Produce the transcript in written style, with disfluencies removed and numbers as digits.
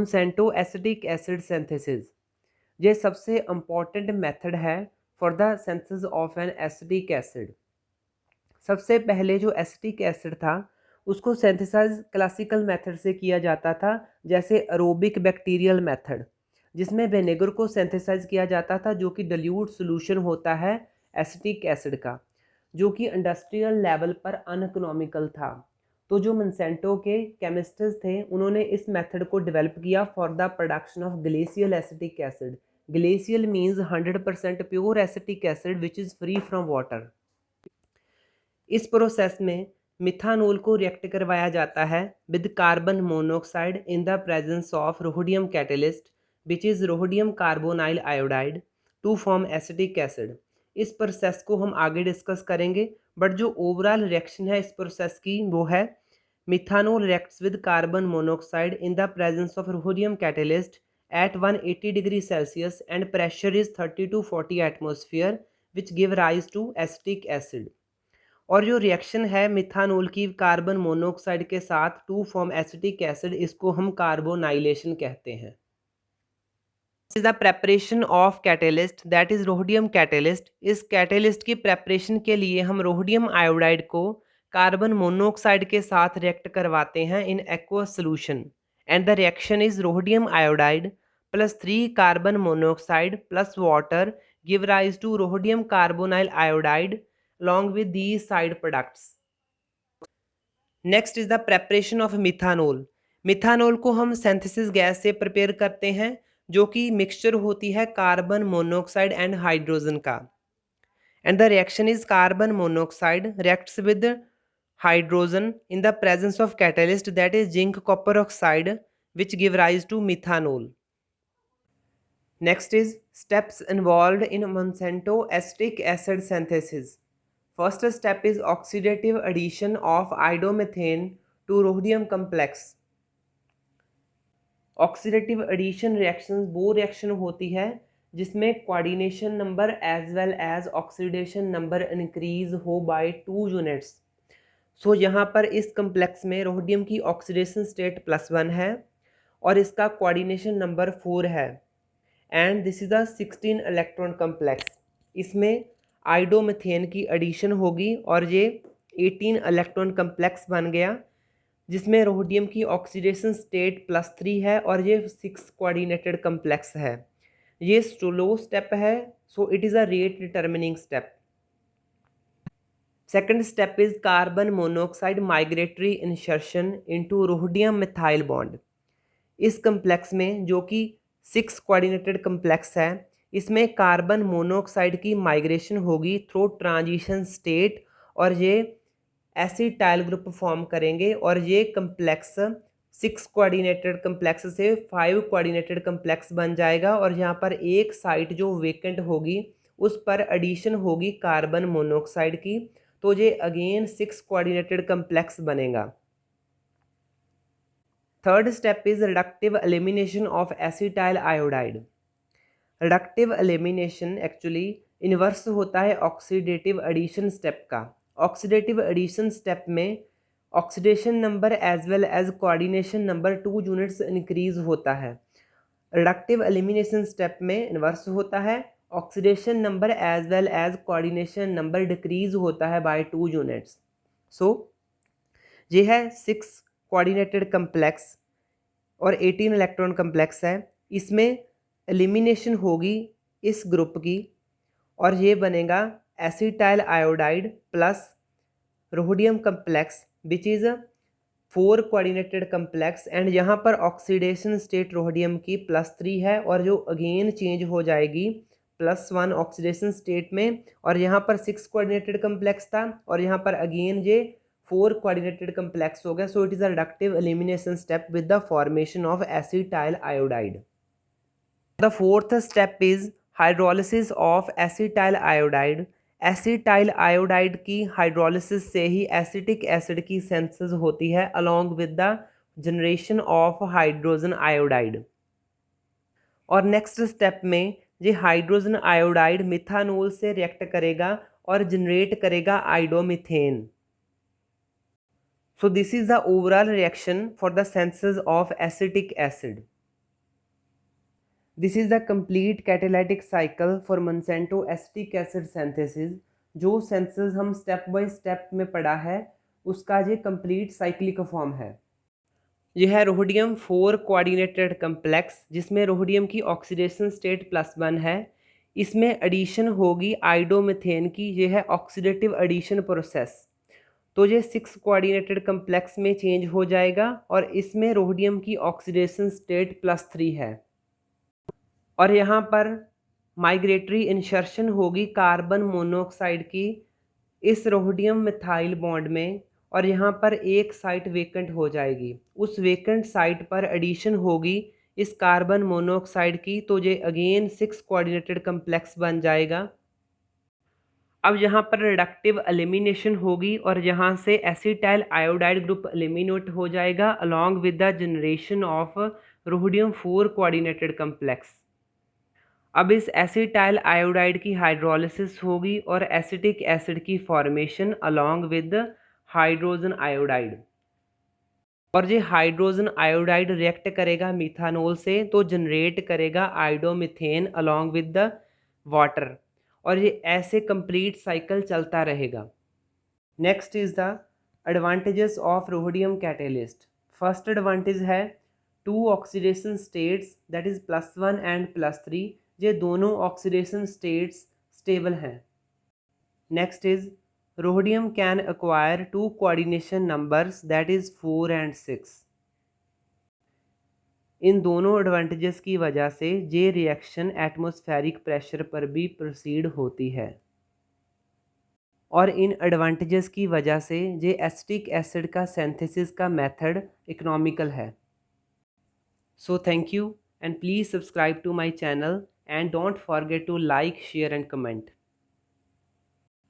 Monsanto acetic acid synthesis ये सबसे important method है for the synthesis of an acetic acid. सबसे पहले जो एसिटिक एसिड था उसको सिंथेसाइज क्लासिकल मेथड से किया जाता था, जैसे एरोबिक बैक्टीरियल मेथड, जिसमें विनेगर को सिंथेसाइज किया जाता था जो कि डिल्यूट सॉल्यूशन होता है एसिटिक एसिड का, जो कि इंडस्ट्रियल लेवल पर अनइकोनॉमिकल था। तो जो मोनसेंटो के केमिस्ट्स थे उन्होंने इस मेथड को डेवलप किया for the production of glacial acetic acid. Glacial means 100% pure acetic acid which is free from water. इस प्रोसेस में मिथानोल को रिएक्ट करवाया जाता है with carbon monoxide in the presence of rhodium catalyst which is rhodium carbonyl iodide to form acetic acid. इस process को हम आगे डिस्कस करेंगे, बट जो ओवरऑल रिएक्शन है इस प्रोसेस की वो है methanol reacts with carbon monoxide in the presence of rhodium catalyst at 180 degree Celsius and pressure is 30 to 40 atmosphere which give rise to acetic acid। और जो रिएक्शन है मिथानोल की कार्बन मोनोऑक्साइड के साथ टू फॉर्म एसिटिक एसिड, इसको हम carbonylation कहते हैं। Is the preparation of catalyst that is rhodium catalyst. इस कैटेलिस्ट की प्रेपरेशन के लिए हम रोडियम आयोडाइड को कार्बन मोनोऑक्साइड के साथ रिएक्ट करवाते हैं in aqueous solution, and the reaction is rhodium iodide plus 3 carbon monoxide plus water give rise to rhodium carbonyl iodide along with these side products। Next is the preparation of methanol. Methanol को हम synthesis gas से prepare करते हैं जो कि mixture होती है carbon monoxide and hydrogen का, and the reaction is carbon monoxide reacts with hydrogen in the presence of catalyst that is zinc copper oxide which give rise to methanol. Next is steps involved in Monsanto acetic acid synthesis. First step is oxidative addition of iodomethane to rhodium complex। Oxidative addition reaction वो reaction होती है जिसमें coordination number as well as oxidation number increase हो by 2 units. So यहाँ पर इस complex में rhodium की ऑक्सीडेशन स्टेट +1 है और इसका कोऑर्डिनेशन नंबर 4 है, and this is a 16 electron complex. इसमें आइडोमिथेन की एडिशन होगी और ये 18 इलेक्ट्रॉन कम्प्लेक्स बन गया, जिसमें रोडियम की ऑक्सीडेशन स्टेट +3 है और ये 6 कोऑर्डिनेटेड कम्प्लेक्स है। ये स्लो स्टेप है, सो it is a rate determining step. Second step is carbon monoxide migratory insertion into rhodium methyl bond. इस कम्प्लेक्स में जो कि 6 कोऑर्डिनेटेड कम्प्लेक्स है, इसमें कार्बन मोनोऑक्साइड की माइग्रेशन होगी थ्रू ट्रांजिशन स्टेट और ये एसिटाइल ग्रुप फॉर्म करेंगे और ये कम्प्लेक्स 6 कोऑर्डिनेटेड कम्प्लेक्स से 5 कोऑर्डिनेटेड कम्प्लेक्स बन जाएगा और यहाँ पर एक साइट जो वेकेंट होगी उस पर एडिशन होगी कार्बन मोनोऑक्साइड की, तो ये अगेन 6 कोऑर्डिनेटेड कम्प्लेक्स बनेगा। Third step is reductive elimination of acetyl iodide. Reductive elimination actually inverse होता है ऑक्सीडेटिव एडिशन स्टेप का। ऑक्सीडेटिव एडिशन स्टेप में oxidation number as well as coordination number 2 units increase होता है। रिडक्टिव एलिमिनेशन स्टेप में inverse होता है, oxidation number as well as coordination number decrease होता है बाय 2 यूनिट्स। सो ये है 6 कोऑर्डिनेटेड कम्प्लेक्स और 18 इलेक्ट्रॉन कम्प्लेक्स है। इसमें एलिमिनेशन होगी इस ग्रुप की और ये बनेगा acetyl iodide plus rhodium complex which is 4 coordinated complex, and यहाँ पर ऑक्सीडेशन स्टेट रोडियम की +3 है और जो अगेन चेंज हो जाएगी +1 ऑक्सीडेशन स्टेट में, और यहाँ पर 6 कोऑर्डिनेटेड कम्प्लेक्स था और यहाँ पर अगेन ये 4 कोऑर्डिनेटेड कम्प्लेक्स हो गया। So it is a reductive elimination step with the formation of acetyl iodide. The fourth step is hydrolysis of acetyl iodide. Acetyl iodide की हाइड्रोलिसिस से ही एसिटिक एसिड की सिंथेसिस होती है along with the generation of hydrogen iodide. और next step में ये hydrogen iodide methanol से रिएक्ट करेगा और जनरेट करेगा iodomethane. So this is the overall reaction for the synthesis of acetic acid. This is the complete catalytic cycle for Monsanto acetic acid synthesis. जो senses हम step by step में पढ़ा है उसका ये कंप्लीट साइक्लिक फॉर्म है। यह है रोडियम 4 कोऑर्डिनेटेड कम्प्लेक्स, जिसमें रोडियम की ऑक्सीडेशन स्टेट +1 है। इसमें एडिशन होगी आइडोमीथेन की, यह है ऑक्सीडेटिव एडिशन प्रोसेस। तो ये 6 कोऑर्डिनेटेड कम्प्लेक्स में चेंज हो जाएगा और इसमें रोडियम की ऑक्सीडेशन स्टेट +3 है। और यहाँ पर माइग्रेटरी इंसर्शन होगी कार्बन मोनोऑक्साइड की इस रोडियम मिथाइल बॉन्ड में, और यहाँ पर एक साइट वेकेंट हो जाएगी। उस वेकेंट साइट पर एडिशन होगी इस कार्बन मोनोऑक्साइड की, तो ये अगेन 6 कोऑर्डिनेटेड कम्प्लेक्स बन जाएगा। अब यहाँ पर रिडक्टिव एलिमिनेशन होगी और यहाँ से एसिटाइल आयोडाइड ग्रुप एलिमिनेट हो जाएगा along with the generation of rhodium 4 coordinated complex. अब इस एसिटाइल आयोडाइड की हाइड्रोलिसिस होगी और एसिटिक एसिड की formation along with hydrogen iodide. और ये हाइड्रोजन आयोडाइड रिएक्ट करेगा मिथानॉल से, तो जनरेट करेगा आइडोमीथेन अलॉन्ग विद द वाटर, और ये ऐसे कंप्लीट साइकिल चलता रहेगा। Next is the advantages of rhodium catalyst. First advantage है 2 oxidation states that is +1 and +3। ये दोनों ऑक्सीडेशन स्टेट्स स्टेबल हैं। Next is rhodium can acquire 2 coordination numbers that is 4 and 6। इन दोनों एडवांटेजेस की वजह से ये रिएक्शन एटमॉस्फेरिक प्रेशर पर भी प्रोसीड होती है, और इन एडवांटेजेस की वजह से ये एसिटिक एसिड का सिंथेसिस का मेथड इकोनॉमिकल है। So thank you and please subscribe to my channel and don't forget to like, share and comment.